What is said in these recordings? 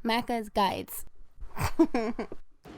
Macca's guides.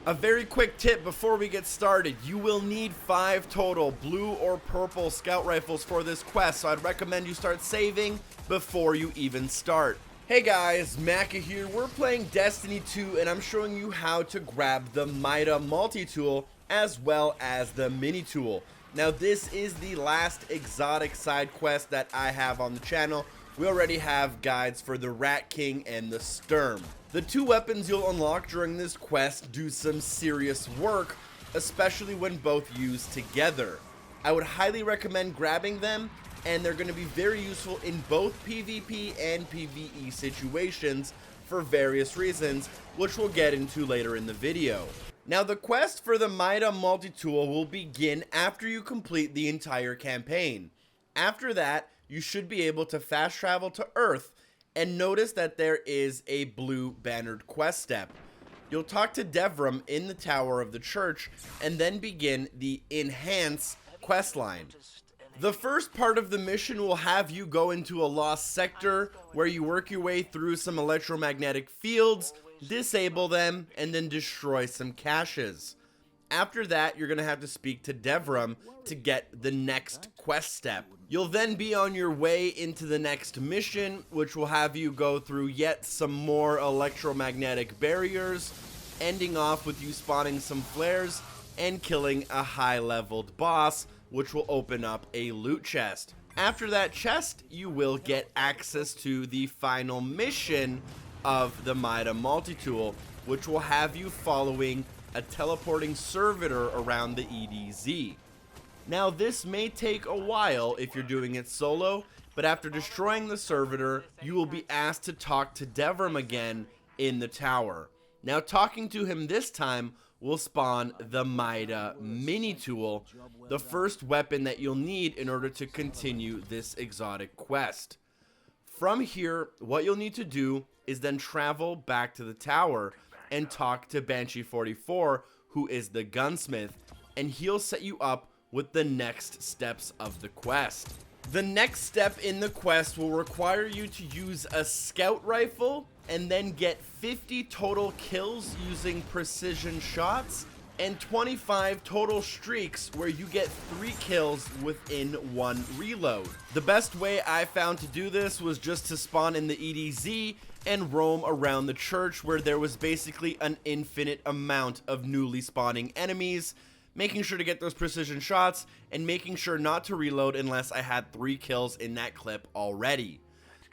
A very quick tip before we get started, you will need 5 total blue or purple scout rifles for this quest, so I'd recommend you start saving before you even start. Hey guys, Macca here. We're playing Destiny 2 and I'm showing you how to grab the Mida Multi-Tool as well as the Mini Tool. Now this is the last exotic side quest that I have on the channel. We already have guides for the Rat King and the Sturm. The 2 weapons you'll unlock during this quest do some serious work, especially when both used together. I would highly recommend grabbing them, and they're going to be very useful in both PvP and PvE situations for various reasons, which we'll get into later in the video. Now the quest for the Mida Multi-Tool will begin after you complete the entire campaign. After that, you should be able to fast travel to Earth, and notice that there is a blue bannered quest step. You'll talk to Devram in the tower of the church and then begin the Enhance quest line. The first part of the mission will have you go into a lost sector where you work your way through some electromagnetic fields, disable them, and then destroy some caches. After that, you're going to have to speak to Devram to get the next quest step. You'll then be on your way into the next mission, which will have you go through yet some more electromagnetic barriers, ending off with you spawning some flares and killing a high-leveled boss, which will open up a loot chest. After that chest, you will get access to the final mission of the Mida Multi-Tool, which will have you following a teleporting servitor around the EDZ. Now this may take a while if you're doing it solo, but after destroying the servitor, you will be asked to talk to Devram again in the tower. Now talking to him this time will spawn the Mida Mini Tool, the first weapon that you'll need in order to continue this exotic quest. From here, what you'll need to do is then travel back to the tower and talk to Banshee44, who is the gunsmith, and he'll set you up with the next steps of the quest. The next step in the quest will require you to use a scout rifle and then get 50 total kills using precision shots and 25 total streaks where you get 3 kills within 1 reload. The best way I found to do this was just to spawn in the EDZ and roam around the church where there was basically an infinite amount of newly spawning enemies, making sure to get those precision shots and making sure not to reload unless I had 3 kills in that clip already.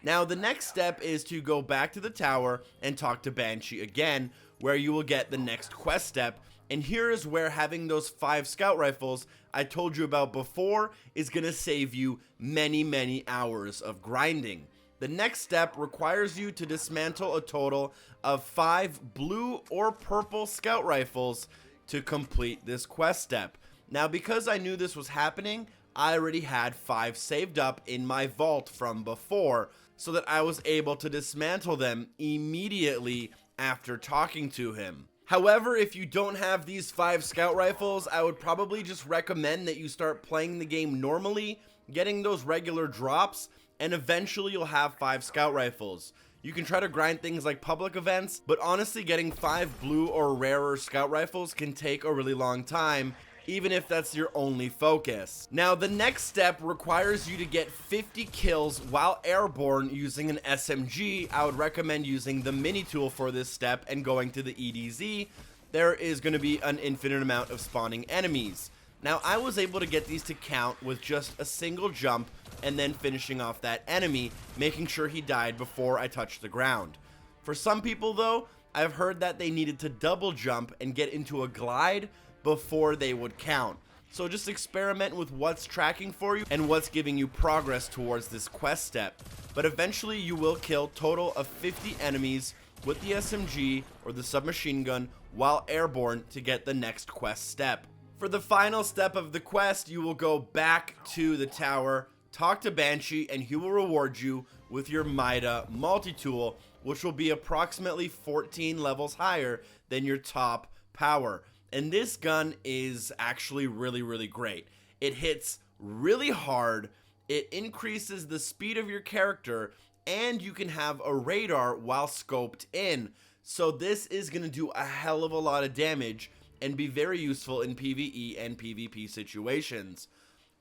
Now the next step is to go back to the tower and talk to Banshee again, where you will get the next quest step, and here is where having those 5 scout rifles I told you about before is going to save you many hours of grinding. The next step requires you to dismantle a total of 5 blue or purple scout rifles to complete this quest step. Now because I knew this was happening, I already had 5 saved up in my vault from before, so that I was able to dismantle them immediately after talking to him. However, if you don't have these 5 scout rifles, I would probably just recommend that you start playing the game normally, getting those regular drops, and eventually you'll have 5 scout rifles. You can try to grind things like public events, but honestly getting 5 blue or rarer scout rifles can take a really long time, even if that's your only focus. Now the next step requires you to get 50 kills while airborne using an SMG. I would recommend using the Mini Tool for this step and going to the EDZ. There is going to be an infinite amount of spawning enemies. Now I was able to get these to count with just a single jump and then finishing off that enemy, making sure he died before I touched the ground. For some people though, I've heard that they needed to double jump and get into a glide before they would count. So just experiment with what's tracking for you and what's giving you progress towards this quest step. But eventually you will kill total of 50 enemies with the SMG or the submachine gun while airborne to get the next quest step. For the final step of the quest, you will go back to the tower, talk to Banshee, and he will reward you with your Mida Multi-Tool, which will be approximately 14 levels higher than your top power. And this gun is actually really great. It hits really hard, it increases the speed of your character, and you can have a radar while scoped in. So this is going to do a hell of a lot of damage and be very useful in PvE and PvP situations.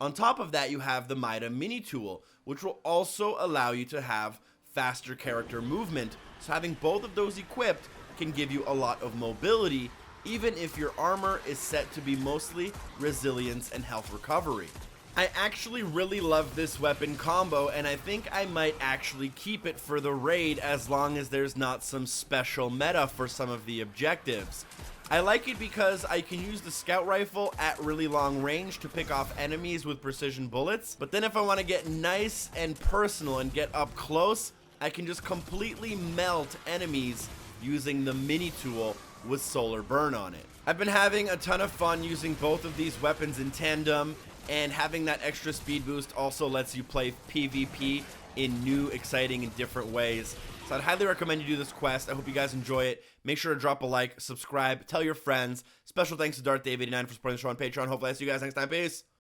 On top of that, you have the Mida Multi-Tool, which will also allow you to have faster character movement. So having both of those equipped can give you a lot of mobility, even if your armor is set to be mostly resilience and health recovery. I actually really love this weapon combo, and I think I might actually keep it for the raid as long as there's not some special meta for some of the objectives. I like it because I can use the scout rifle at really long range to pick off enemies with precision bullets, but then if I want to get nice and personal and get up close, I can just completely melt enemies using the Multi-Tool with solar burn on it. I've been having a ton of fun using both of these weapons in tandem, and having that extra speed boost also lets you play PvP in new, exciting, and different ways. So I'd highly recommend you do this quest. I hope you guys enjoy it. Make sure to drop a like, subscribe, tell your friends. Special thanks to Darth Dave 89 for supporting the show on Patreon. Hopefully I see you guys next time. Peace.